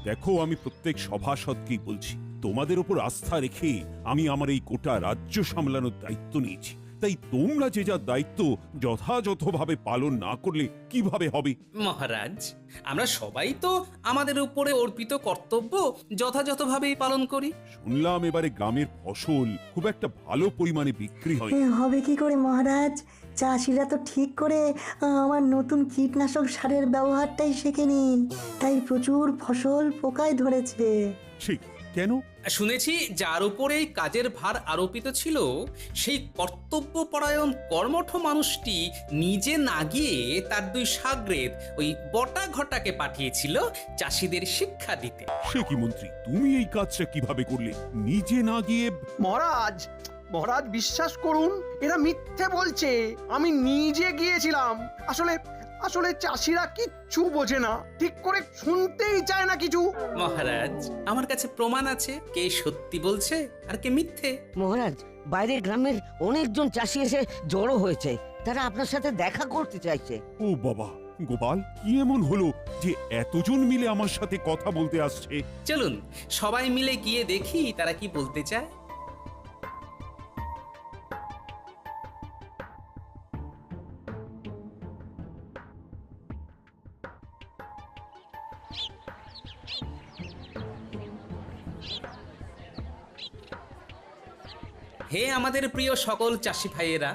দেখো, আমি প্রত্যেক সভাসদকেই বলছি, তোমাদের উপর আস্থা রেখে আমি আমার এই গোটা রাজ্য সামলানোর দায়িত্ব নিয়েছি। তাই তোমরা যে যার দায়িত্ব যথাযথভাবে পালন না করলে কিভাবে হবে? মহারাজ, আমরা সবাই তো আমাদের উপরে অর্পিত কর্তব্য যথাযথভাবেই পালন করি। শুনলাম এবারে গ্রামের ফসল খুব একটা ভালো পরিমাণে বিক্রি হয়। হবে কি করে মহারাজ? চাষিরা তো ঠিক করে আমার নতুন কীটনাশক সারের ব্যবহারটাই শেখেনি, তাই প্রচুর ফসল পোকায় ধরেছে। সে কেন? শুনেছি যার উপরে এই কাজের ভার আরোপিত ছিল সেই কর্তব্যপরায়ণ কর্মঠ মানুষটি নিজে না গিয়ে তার দুই শাগরেদ ওই বটা ঘটাকে পাঠিয়েছিল চাষিদের শিক্ষা দিতে। সে কি মন্ত্রী, তুমি এই কাজটা কিভাবে করলে? নিজে না গিয়ে? মহারাজ, মহারাজ বিশ্বাস করুন, এরা মিথ্যে বলছে। আমি নিজে গিয়েছিলাম। আসলে আসলে চাষিরা কিচ্ছু বোঝে না, ঠিক করে শুনতেই চায় না কিছু। মহারাজ, আমার কাছে প্রমাণ আছে কে সত্যি বলছে আর কে মিথ্যে। মহারাজ, বাইরের গ্রামের অনেকজন চাষি এসে জড়ো হয়েছে, তারা আপনার সাথে দেখা করতে চাইছে। ও বাবা, গোপাল, কি এমন হলো যে এতজন মিলে আমার সাথে কথা বলতে আসছে? চলুন সবাই মিলে গিয়ে দেখি তারা কি বলতে চায়। হে আমাদের প্রিয় সকল চাষি ভাইয়েরা,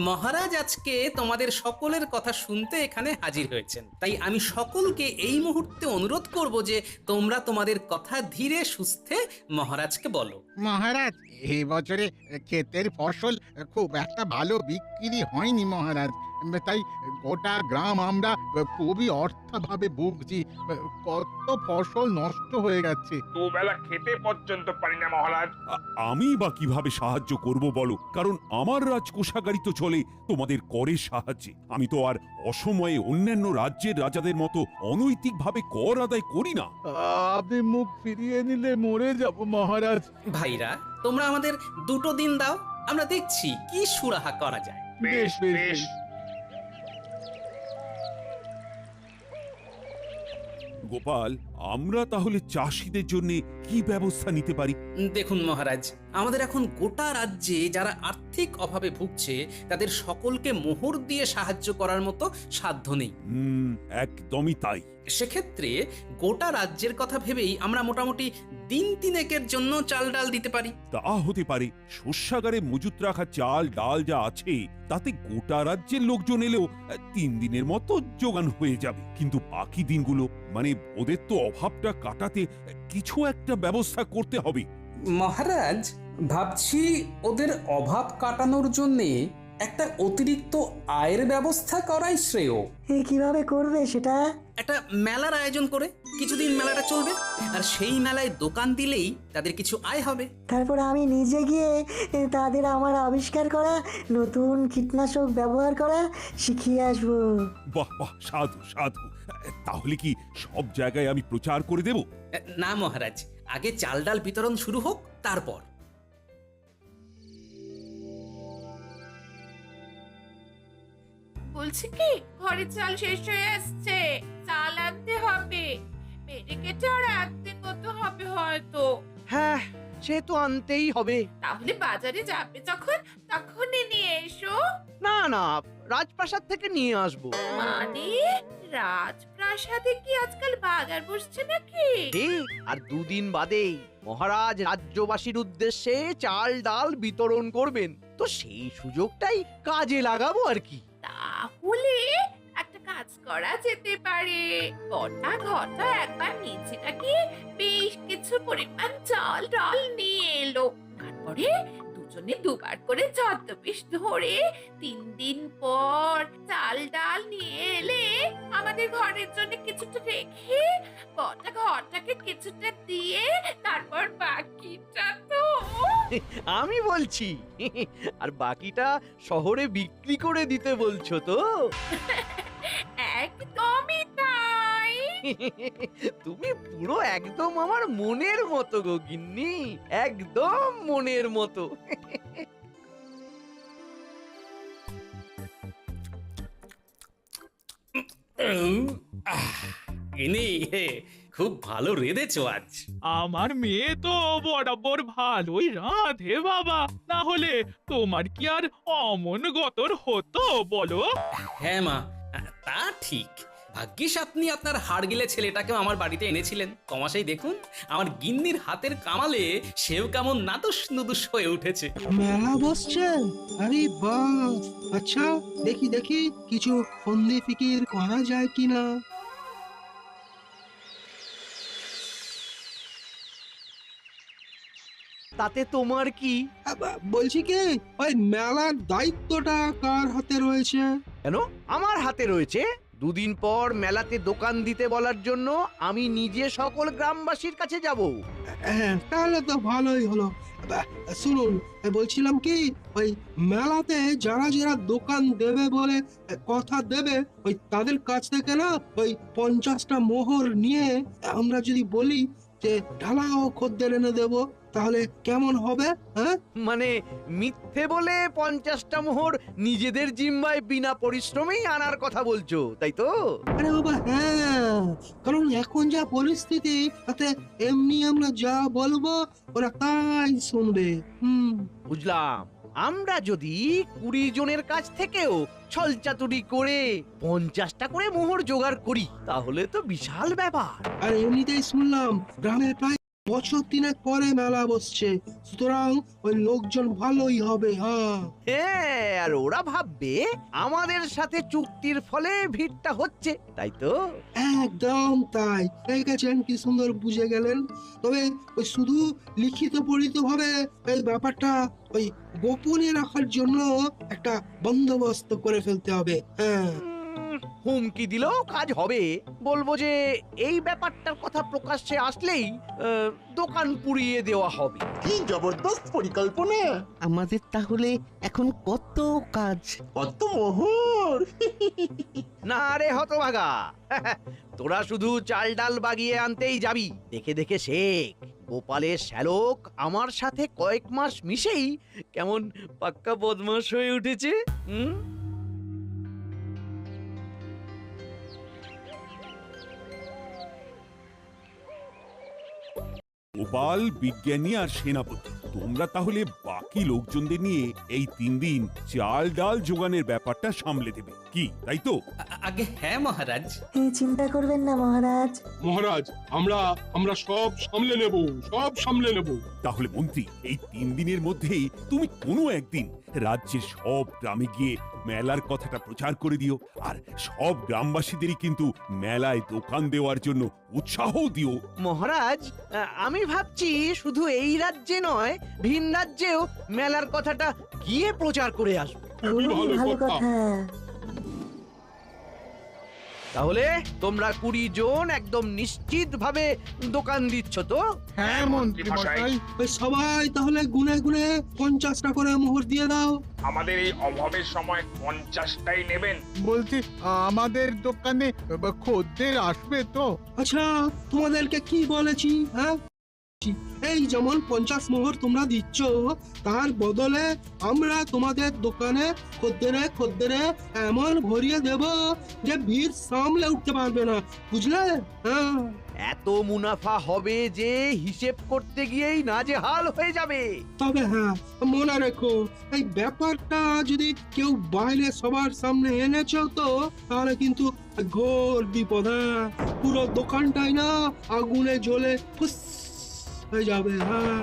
মহারাজ আজকে তোমাদের সকলের কথা শুনতে এখানে হাজির হয়েছেন। তাই আমি সকলকে এই মুহূর্তে অনুরোধ করব যে তোমরা তোমাদের কথা ধীরে সুস্থে মহারাজকে বলো। মহারাজ, এই বছরে ক্ষেতের ফসল খুব একটা ভালো বিক্রি হয়নি মহারাজ, তাই গোটা গ্রাম আমরা খুবই অর্থাভাবে ভুগছি। কত ফসল নষ্ট হয়ে গেছে। দুবেলা খেতে পর্যন্ত পারি না মহারাজ। আমি বা কিভাবে সাহায্য করব বলো? কারণ আমার রাজকোষাগারই তো চলে তোমাদের করের সাহায্যে। আমি তো আর অসময়ে অন্যান্য রাজ্যের রাজাদের মতো অনৈতিকভাবে কর আদায় করি না। আপনি মুখ ফিরিয়ে নিলে মরে যাব মহারাজ। ভাইরা, তোমরা আমাদের 2 দিন দাও, আমরা দেখছি কি সুরাহা করা যায়। বেশ বেশ। গোপাল, আমরা তাহলে চাষিদের জন্য কি ব্যবস্থা নিতে পারি? দেখুন মহারাজ, আমাদের এখন গোটা রাজ্যে যারা আর্থিক অভাবে ভুগছে তাদের সকলকে মোহর দিয়ে সাহায্য করার মতো সাধ্য নেই। একদমই তাই। সেক্ষেত্রে গোটা রাজ্যের কথা ভেবেই আমরা মোটামুটি দিন 3 জন্য চাল ডাল দিতে পারি। তা হতে পারে। শস্যাগারে মজুত রাখা চাল ডাল যা আছে তাতে গোটা রাজ্যের লোকজন এলেও 3 দিনের মতো যোগান হয়ে যাবে। কিন্তু বাকি দিনগুলো, মানে ওদের তো অভাবটা কাটাতে কিছু একটা ব্যবস্থা করতে হবে। মহারাজ, ভাবছি ওদের অভাব কাটানোর জন্যে একটা অতিরিক্ত আয়ের ব্যবস্থা করাই শ্রেয়। কিভাবে করবে সেটা? একটা মেলার আয়োজন করে কিছুদিন মেলাটা চলবে, আর সেই মেলায় দোকান দিলেই তাদের কিছু আয় হবে। তারপর আমি নিজে গিয়ে তাদের আমার আবিষ্কার করা নতুন কীটনাশক ব্যবহার করা শিখিয়ে আসবো। বাহ বাহ, সাধু সাধু। তাহলে কি সব জায়গায় আমি প্রচার করে দেব? না মহারাজ, আগে চাল ডাল বিতরণ শুরু হোক, তারপর। বলছি কি, ঘরে চাল শেষ হয়ে আসছে, চাল আনতে হবে। মেরে কেটে আর 1 দিন মতো হবে হয়তো। হ্যাঁ, সে তো আনতেই হবে। তাহলে বাজারে যাবে যখন, তখনই নিয়ে এসো। না না, রাজপ্রাসাদ থেকে নিয়ে আসবো। মানে রাজপ্রাসাদে কি আজকাল বাজার বসছে নাকি? আর 2 দিন বাদেই মহারাজ রাজ্যবাসীর উদ্দেশ্যে চাল ডাল বিতরণ করবেন, তো সেই সুযোগটাই কাজে লাগাবো আর কি। তাহলে একটা কাজ করা যেতে পারে। বটা ঘটা একবার নিচেটাকে বেশ কিছু পরিমাণ চাল ডাল নিয়ে এলো, তারপরে দুজনে দুবার করে ছদ্মবেশ ধরে 3 দিন পর চাল ডাল নিয়ে এলে আমাদের ঘরের জন্য কিছুটা রেখে বটা ঘরটাকে কিছুটা দিয়ে তারপর বাকিটা তো আমি বলছি, আর বাকিটা শহরে বিক্রি করে দিতে বলছো তো? একদমই তাই। তুমি পুরো একদম আমার মনের মতো গো গিন্নি, একদম মনের মতো। ইনি খুব ভালো রেঁধেছো আজ। আমার মেয়ে তো বরাবর ভালোই রাঁধে বাবা, না হলে তোমার কি আর অমন গতর হতো বলো? হ্যাঁ মা, তা ঠিক। ভাগ্যিস আপনি আপনার হাড়গিলে ছেলেটাকেও আমার বাড়িতে এনেছিলেন। তমাশাই দেখুন, আমার গিন্নির হাতের কামালে সেও কেমন নাদুস নুদুস হয়ে উঠেছে। মেলা বসছে? আরে বাহ! আচ্ছা, দেখি দেখি কিছু ফন্দি ফিকির করা যায় কিনা। তাতে তোমার কি? বলছি কি, ওই মেলার দায়িত্বটা কার হাতে রয়েছে? কেন আমার হাতে রয়েছে? দুদিন পর মেলাতে দোকান দিতে বলার জন্য আমি নিজে সকল গ্রামবাসীর কাছে যাব। হ্যাঁ, তাহলে তো ভালোই হলো। শুনুন, বলছিলাম কি, ওই মেলাতে যারা যারা দোকান দেবে বলে কথা দেবে, ওই তাদের কাছ থেকে না ওই 50টা মোহর নিয়ে আমরা যদি বলি যে ঢালাও খদ্দের এনে দেবো, তাহলে কেমন হবে? হ্যাঁ, মানে মিথ্যে বলে 50টা মোহর নিজেদের জিম্মায় বিনা পরিশ্রমেই আনার কথা বলছো, তাই তো? আরে বাবা হ্যাঁ, কারণ এখন যা পরিস্থিতি, তাতে এমনি আমরা যা বলবো ওরা তাই শুনবে। বুঝলাম। আমরা যদি 20 জনের কাছ থেকেও ছলচাতুরি করে 50টা করে মোহর জোগাড় করি, তাহলে তো বিশাল ব্যাপার। আর এমনিতেই শুনলাম গ্রামে প্রায় বছর 3 পরে মেলা বসছে, সুতরাং ওই লোকজন ভালোই হবে। হ্যাঁ, আর ওরা ভাববে আমাদের সাথে চুক্তির ফলে ভিড়টা হচ্ছে, তাই তো? একদম তাই। দেখেছেন কি সুন্দর বুঝে গেলেন। তবে ওই শুধু লিখিত পরিত ভাবে এই ব্যাপারটা ওই গোপনে রাখার জন্য একটা বন্দোবস্ত করে ফেলতে হবে। হ্যাঁ, হুমকি দিলেও কাজ হবে। বলবো যে এই ব্যাপারটার কথা প্রকাশ্যে আসলেই দোকান পুড়িয়ে দেওয়া হবে। কি জবরদস্ত পরিকল্পনা! আমাদের তাহলে এখন কত কাজ, কত মোহর! না রে হতভাগা, তোরা শুধু চাল ডাল বাগিয়ে আনতেই যাবি। দেখে দেখে শেখ। গোপালের শ্যালক আমার সাথে কয়েক মাস মিশেই কেমন পাক্কা বদমাশ হয়ে উঠেছে। গোপাল, বিজ্ঞানী আর সেনাপতি, তোমরা তাহলে বাকি লোকজনদের নিয়ে এই 3 দিন চাল ডাল জোগানের ব্যাপারটা সামলে দেবে, কি তাই তো? আগে হ্যাঁ মহারাজ। চিন্তা করবেন না মহারাজ। মহারাজ, আমরা সব সামলে নেব, সব সামলে নেব। তাহলে মন্ত্রী, এই 3 দিনের মধ্যেই তুমি কোনো একদিন রাজ্যের সব গ্রামে গিয়ে মেলার কথাটা প্রচার করে দিও, আর সব গ্রামবাসীদেরই কিন্তু মেলায় দোকান দেওয়ার জন্য উৎসাহ দিও। মহারাজ, আমি ভাবছি শুধু এই রাজ্যে নয়, ভিন রাজ্যেও মেলার কথাটা গিয়ে প্রচার করে আসবো। ভালো কথা। তাহলে তোমরা 20 জন একদম নিশ্চিত ভাবে দোকান দিচ্ছ তো? হ্যাঁ মন্ত্রী মশাই। ওই সবাই তাহলে গুনে গুনে 50টা করে মোহর দিয়ে দাও। আমাদের এই অভাবের সময় 50টাই নেবেন? বলছি, আমাদের দোকানে খদ্দের আসবে তো? আচ্ছা, তোমাদেরকে কি বলেছি? হ্যাঁ, এই যেমন 50 মোহর তোমরা দিচ্ছ, তার বদলে আমরা তোমাদের দোকানে খদ্দেরে এমন ভরিয়ে দেব যে ভিড় সামলে উঠতে পারবে না, বুঝলে? হ্যাঁ, এত মুনাফা হবে যে হিসেব করতে গিয়েই নাজেহাল হয়ে যাবে। তবে হ্যাঁ, মনে রেখো, এই ব্যাপারটা যদি কেউ বাইরে সবার সামনে এনেছো তো, তাহলে কিন্তু ঘোর বিপদ। হ্যাঁ, পুরো দোকানটাই না আগুনে জ্বলে ফুস হয়ে যাবে। হ্যাঁ,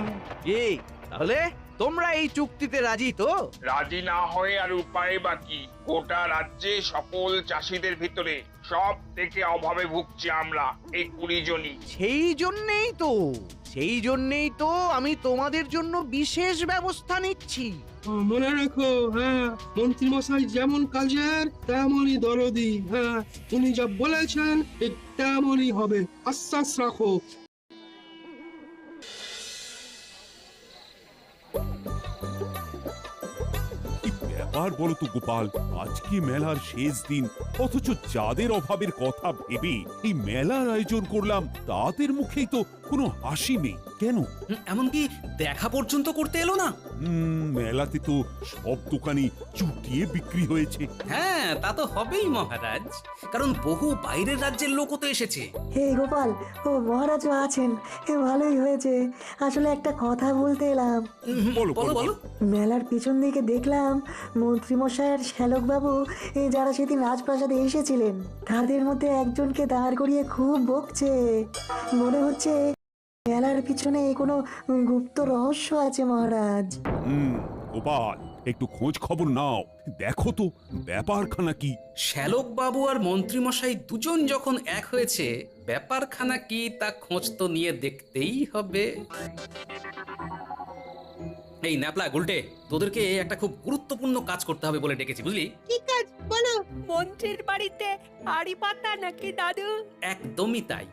এই তাহলে তোমরা এই চুক্তিতে রাজি তো? রাজি না হয়ে আর উপায় বাকি? গোটা রাজ্যে সকল চাষীদের ভিতরে সব থেকে অভাবে ভুগছি আমরা, এই 20 জনই। সেই জন্যেই তো আমি তোমাদের জন্য বিশেষ ব্যবস্থা নিচ্ছি। মনে রাখো, হ্যাঁ, মন্ত্রী মশাই যেমন কাজের তেমনই দরদি। হ্যাঁ, উনি যা বলেছেন ঠিক তেমনই হবে, আশ্বাস রাখো। ব্যাপার বলো তো গোপাল, আজকে মেলার শেষ দিন, অথচ যাদের অভাবের কথা ভেবে এই মেলার আয়োজন করলাম, তাদের মুখেই তো কোনো হাসি নেই কেন? এমনকি দেখা পর্যন্ত করতে এলো না। মেলাতে তো সব দোকানে চুটিয়ে বিক্রি হয়েছে। হ্যাঁ তা তো হবেই মহারাজ, কারণ বহু বাইরের রাজ্যের লোকও তো এসেছে। হে গোপাল, ও মহারাজও আছেন, ভালোই হয়েছে। আসলে একটা কথা বলতে এলাম। বলো বলো। মেলার পিছন দিকে দেখলাম মন্ত্রীমশাই আর শ্যালকবাবু যারা সেদিন রাজপ্রাসাদে এসেছিলেন তাদের মধ্যে একজনকে দাঁড় করিয়ে খুব বকছে। মনে হচ্ছে মেলার পিছনে কোনো গুপ্ত রহস্য আছে মহারাজ। গোপাল, একটু খোঁজ খবর নাও, দেখো তো ব্যাপারখানা কি। শ্যালক বাবু আর মন্ত্রীমশাই দুজন যখন এক হয়েছে, ব্যাপারখানা কি তা খোঁজ তো নিয়ে দেখতেই হবে। এই ন্যাপলা গুলটে, তোদেরকে একটা খুব গুরুত্বপূর্ণ কাজ করতে হবে বলে ডেকেছি, বুঝলি? কি কাজ বলো? মন্ত্রীর বাড়িতে হাড়ি পাতা নাকি দাদু? একদমই তাই।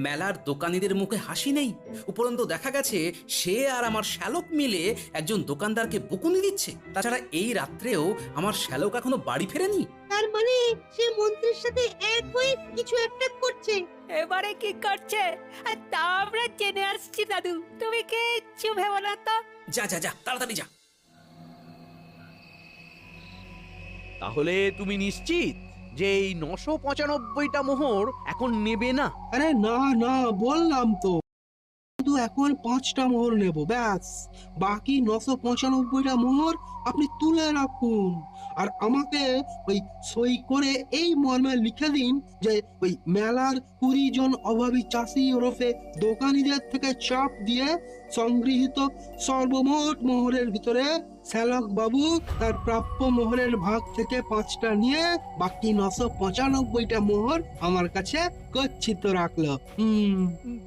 মেলার দোকানীদের মুখে হাসি নেই, উপরন্তু দেখা গেছে সে আর আমার শ্যালক মিলে একজন দোকানদারকে বকুনি দিচ্ছে। তাছাড়া এই রাত্রেও আমার শ্যালক এখনো বাড়ি ফেরেনি। তার মানে সে মন্ত্রীর সাথে এক হয়ে কিছু একটা করছে। এবারে কি করছে তা আমরা জেনে আসছি দাদু, তুমি কিচ্ছু ভেবো না তো। যা যা যা, তাড়াতাড়ি যা। তাহলে তুমি নিশ্চিত যে এই 995টা মোহর এখন নেবে না? আরে না না, বললাম তো, শুধু এখন 5টা মোহর নেব, ব্যাস। বাকি 995টা মোহর আপনি তুলে রাখুন, আর আমাকে ওই সই করে এই মর্মে লিখে দিন যে ওই মেলার 20 জন অভাবী চাষি ওরফে দোকানীদের থেকে চাপ দিয়ে সংগৃহীত সর্বমোট মোহরের ভিতরে শ্যালক বাবু তার প্রাপ্য মোহরের ভাগ থেকে 5টা নিয়ে বাকি 995টা মোহর আমার কাছে গচ্ছিত রাখলো।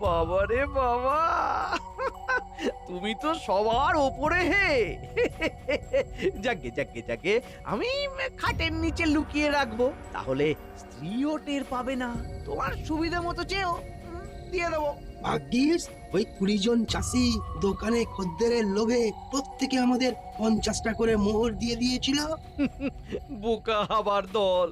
বাবা রে বাবা, তুমি তো সবার ওপরে হে। যাকে যাকে যাকে আমি খাটের নিচে লুকিয়ে রাখবো, তাহলে স্ত্রীও টের পাবে না। তোমার সুবিধা মতো চেয়েও দিয়ে দেবো। ভাগ্যিস ওই 20 জন চাষি দোকানে খদ্দেরের লোভে প্রত্যেকে আমাদের 50টা করে মোহর দিয়ে দিয়েছিল। বোকা হবার দল।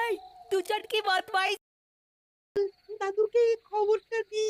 এই দুজন কি বদমাইশ, দাদুকে খবরটা দি।